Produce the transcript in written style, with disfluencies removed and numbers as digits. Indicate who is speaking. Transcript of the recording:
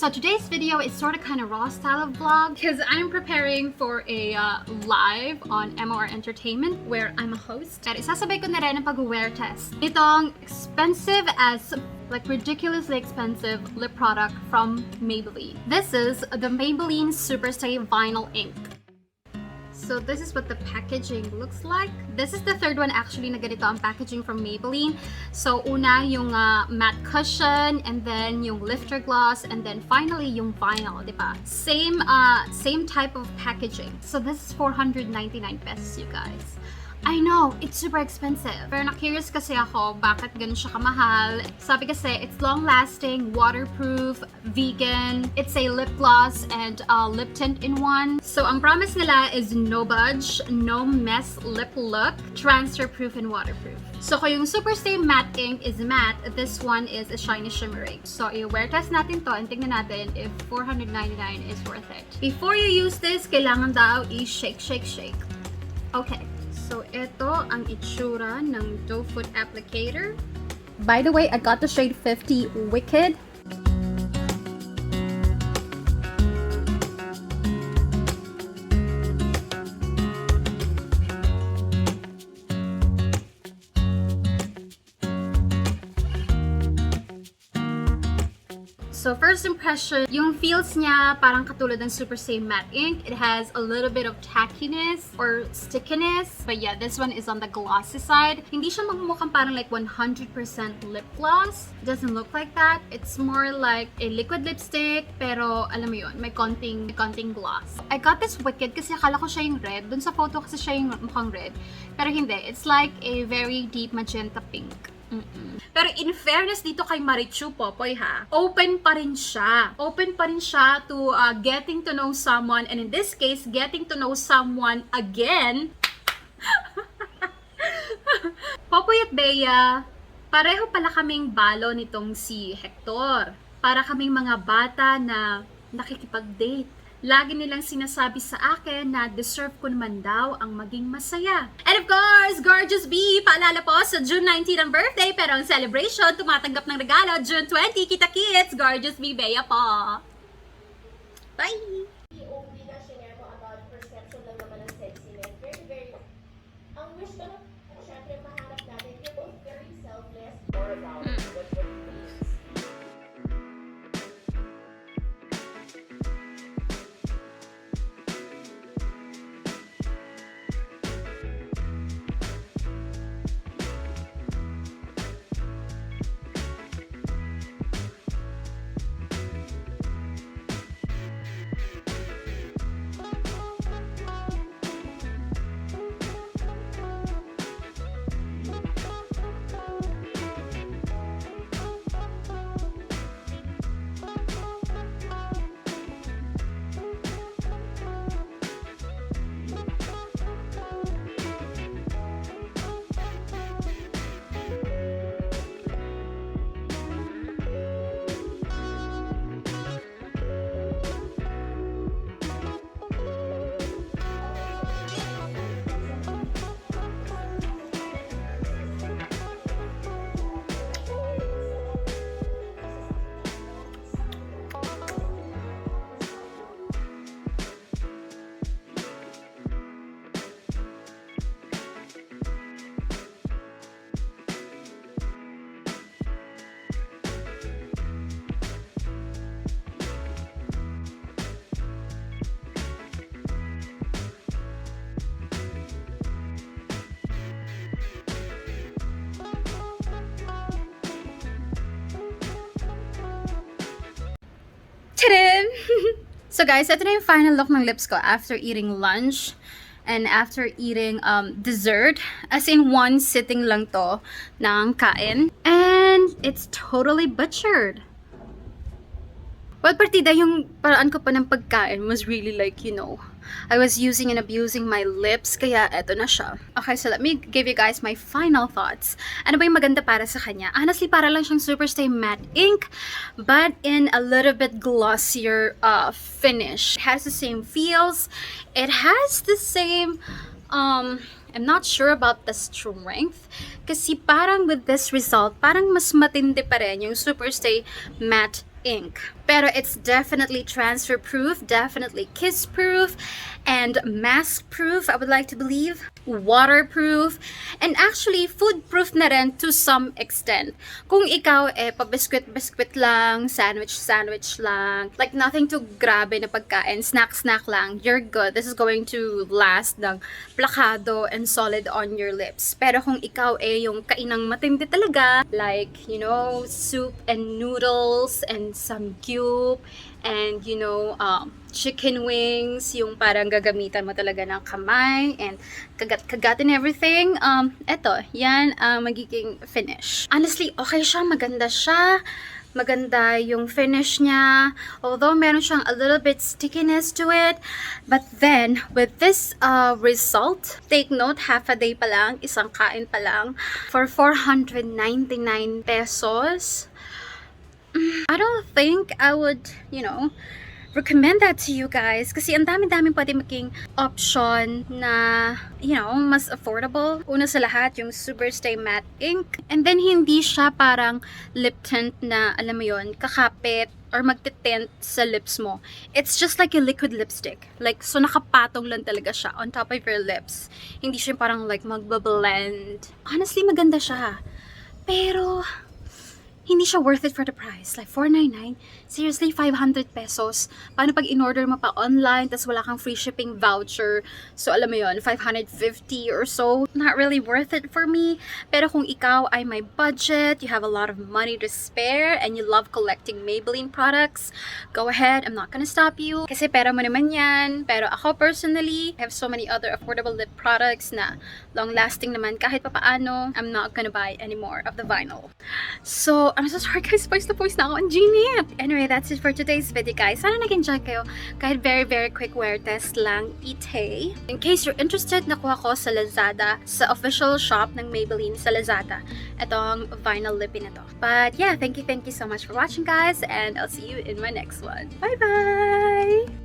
Speaker 1: So today's video is sort of kind of raw style of vlog because I'm preparing for a live on MOR Entertainment where I'm a host. At isasabay ko na rin ang pag-wear test. Itong expensive as like ridiculously expensive lip product from Maybelline. This is the Maybelline Superstay Vinyl Ink. So this is what the packaging looks like. This is the third one actually na ganito ang packaging from Maybelline. So una yung matte cushion, and then yung lifter gloss, and then finally yung vinyl, diba? Same type of packaging. So this is 499 pesos, you guys. I know, it's super expensive. Pero na-curious kasi ako, bakit ganun siya kamahal. Sabi kasi, it's long-lasting, waterproof, vegan. It's a lip gloss and lip tint in one. So, ang promise nila is no budge, no mess lip look, transfer-proof and waterproof. So, kung yung Superstay Matte Ink is matte, this one is a shiny shimmering. So, i-wear test natin to and tingnan natin if 499 is worth it. Before you use this, kailangan daw i-shake, shake, shake. Okay. So, ito ang itsura ng doe foot applicator. By the way, I got the shade 50 Wicked. So first impression, yung feels niya parang katulad ng Superstay Matte Ink. It has a little bit of tackiness or stickiness. But yeah, this one is on the glossy side. Hindi siya magmumukhang parang like 100% lip gloss. It doesn't look like that. It's more like a liquid lipstick, pero alam mo yun, may konting gloss. I got this Wicked kasi akala ko siya yung red. Dun sa photo kasi siya yung mukhang red. Pero hindi. It's like a very deep magenta pink. Pero in fairness dito kay Marichu Popoy ha, open pa rin siya. Open pa rin siya to getting to know someone, and in this case, getting to know someone again. Popoy at Bea, pareho pala kaming balo nitong si Hector. Para kaming mga bata na nakikipag-date. Lagi nilang sinasabi sa akin na deserve ko naman daw ang maging masaya. And of course, Gorgeous B, paalala po sa June 19 ang birthday, pero ang celebration, tumatanggap ng regalo, June 20, kita-kits, Gorgeous B, Bea po. Bye!
Speaker 2: Only na share mo about perception lang naman ng sexiness. Very, ang wish ko na, syempre, mahanap natin, you're both very selfless. More about what it means.
Speaker 1: So guys, ito na yung final look ng lips ko after eating lunch and after eating dessert. As in, one sitting lang to ng kain. And it's totally butchered. Well, partida yung paraan ko pa ng pagkain was really like, you know, I was using and abusing my lips, kaya eto na siya. Okay, so let me give you guys my final thoughts. Ano ba yung maganda para sa kanya? Honestly, para lang siyang Superstay Matte Ink, but in a little bit glossier finish. It has the same feels. It has the same, I'm not sure about the strength. Kasi parang with this result, parang mas matindi pa rin yung Superstay Matte ink. Pero it's definitely transfer proof, definitely kiss proof, and mask proof, I would like to believe. Waterproof, and actually food proof na rin to some extent. Kung ikaw pa-biscuit lang, sandwich lang, like nothing too grabe na pagkain, snack lang, you're good. This is going to last ng plakado and solid on your lips. Pero kung ikaw yung kainang matindi talaga, like, you know, soup and noodles and some cube and chicken wings, yung parang gagamitan mo talaga ng kamay and kagat and everything, eto, yan magiging finish. Honestly, okay siya, maganda yung finish niya, although meron siyang a little bit stickiness to it, but then with this result, take note, half a day pa lang, isang kain pa lang, for 499 pesos. I don't think I would, recommend that to you guys kasi ang dami-daming pwede maging option na, mas affordable. Una sa lahat, yung Superstay Matte Ink. And then, hindi siya parang lip tint na, alam mo yun, kakapit or magtitint sa lips mo. It's just like a liquid lipstick. Like, so nakapatong lang talaga siya on top of your lips. Hindi siya parang like magbablend. Honestly, maganda siya. Pero, hindi siya worth it for the price. Like, 499? Seriously, 500 pesos. Paano pag in-order mo pa online, tas wala kang free shipping voucher? So, alam mo yon, 550 or so. Not really worth it for me. Pero kung ikaw ay may budget, you have a lot of money to spare, and you love collecting Maybelline products, go ahead. I'm not gonna stop you. Kasi pera mo naman yan. Pero ako personally, I have so many other affordable lip products na long-lasting naman. Kahit papaano, I'm not gonna buy any more of the vinyl. So, I'm so sorry guys, voice na ako on Genie. Anyway, that's it for today's video guys. Sana nag-enjoy kayo. Kahit very quick wear test lang, Hiii. In case you're interested, nakuha ko sa Lazada, sa official shop ng Maybelline sa Lazada, itong vinyl lippy na to. But yeah, thank you so much for watching guys, and I'll see you in my next one. Bye bye!